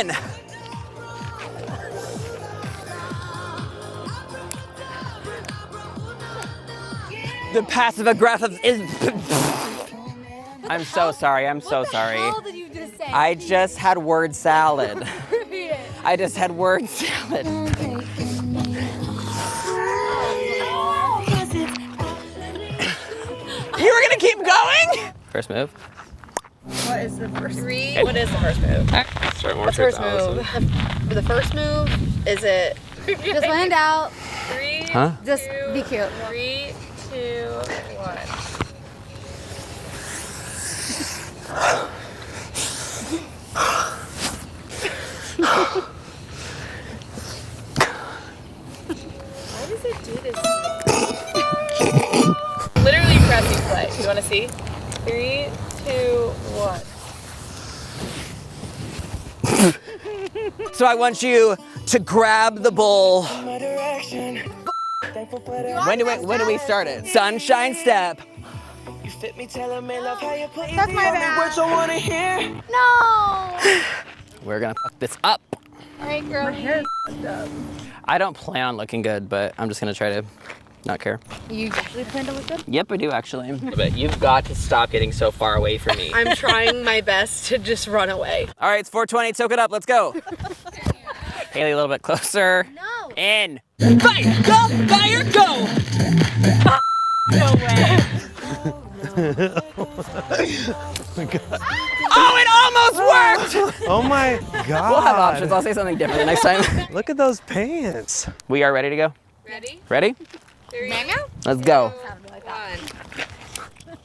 in. The passive aggressive is. I'm so sorry. I'm so sorry. What the hell did you just say? I just had word salad. I just had word salad. You were gonna keep going? First move. What is the first move? What is the first move? What's the first move? For the first move, is it Just land out. 3, Huh? Just be cute. 3, 2, 1. Why does it do this? Literally pressing play. You want to see? 3, 2, 1. So I want you to grab the bowl. When do we start it? Sunshine step. That's my bad. No. We're gonna fuck this up. All right, girl. I don't plan on looking good, but I'm just gonna try to not care. You actually plan to look good? Yep, I do actually. But you've got to stop getting so far away from me. I'm trying my best to just run away. All right, it's 4:20. Soak it up. Let's go. Haley, a little bit closer. No. In. Fire! Go! Fire! Go! No way. Oh, it almost worked! Oh my God. We'll have options. I'll say something different the next time. Look at those pants. We are ready to go. Ready? Ready? 3, Let's go. 1.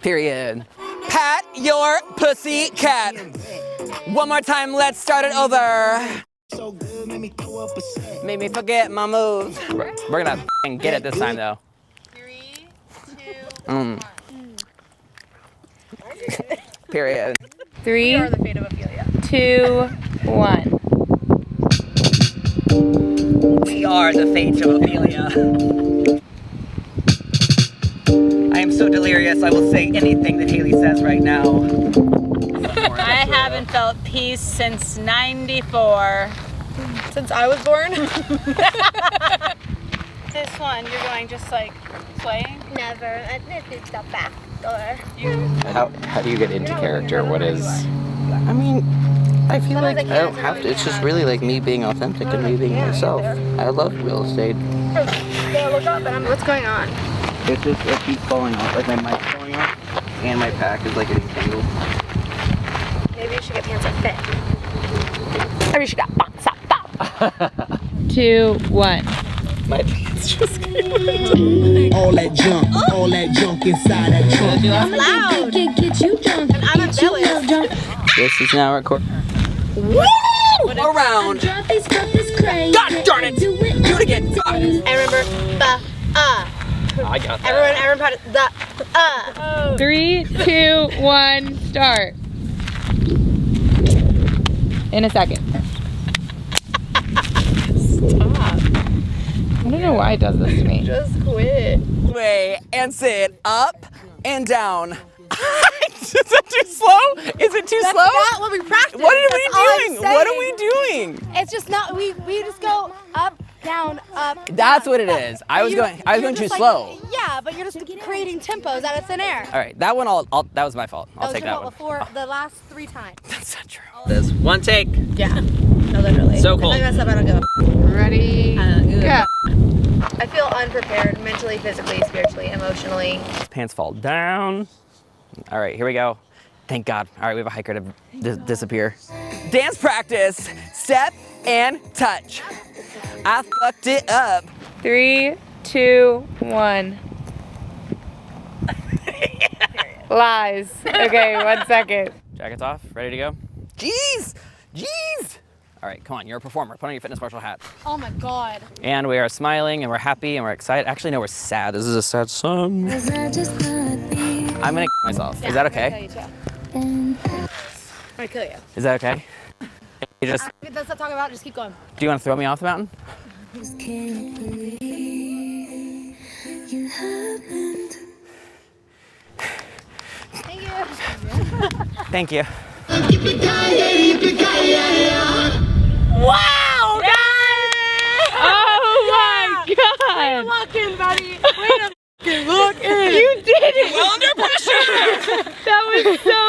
Period. Pat your pussy cat. One more time. Let's start it over. Made me forget my moves. We're gonna f***ing get it this time though. 3, 2, 1. Period. 3, You are the fate of Ophelia. 2, 1. We are the fates of Ophelia. I am so delirious, I will say anything that Haley says right now. I haven't felt peace since '94. Since I was born? This one, you're going just like swaying? Never. This is the back door. How do you get into character? What is... I mean, I feel like I don't have to. It's just really like me being authentic and me being myself. I love real estate. What's going on? It's just, it keeps falling off. Like my mic's falling off and my pack is like getting tangled. Maybe you should get pants that fit. Maybe you should get box up. 2, 1. My pants just all that junk inside that trunk. I'm loud. Get you drunk. And I'm embellished. This is now recording. Woo! Around. God darn it! Do it again. I remember I got that. Everyone had the 3, 2, 1, start. In a second. Stop. I don't know why it does this to me. Just quit. Way and sit up and down. Is that too slow? Is it too slow? not what we practiced. What are we That's all I'm doing? What are saying. we doing? It's just not. We just go up, down, up. That's down. what it is. I was You're going too just slow. Yeah, but you're just creating tempos out of thin air. All right, that one. That was my fault. I'll take that one. Before the last 3 times. That's not true. This one take. Yeah. No, literally. So cool. If I mess up, I don't give a Ready? Yeah. I feel unprepared mentally, physically, spiritually, emotionally. Pants fall down. All right, here we go. Thank God. All right, we have a hiker to disappear. Dance practice. Step and touch. I fucked it up. 3, 2, 1. Lies. Okay, 1 second. Jackets off. Ready to go? Jeez. Jeez. All right, come on. You're a performer. Put on your Fitness Marshall hat. Oh my God. And we are smiling and we're happy and we're excited. Actually, no, we're sad. This is a sad song. I'm gonna myself. Is that okay? I'm gonna kill you. Is that okay? You just, Let's not talk about it. Just keep going. do you want to throw me off the mountain? Thank you. Thank you. Wow, guys! Oh my god! Look in, buddy. Way to look in. You did it! Well under pressure. That was so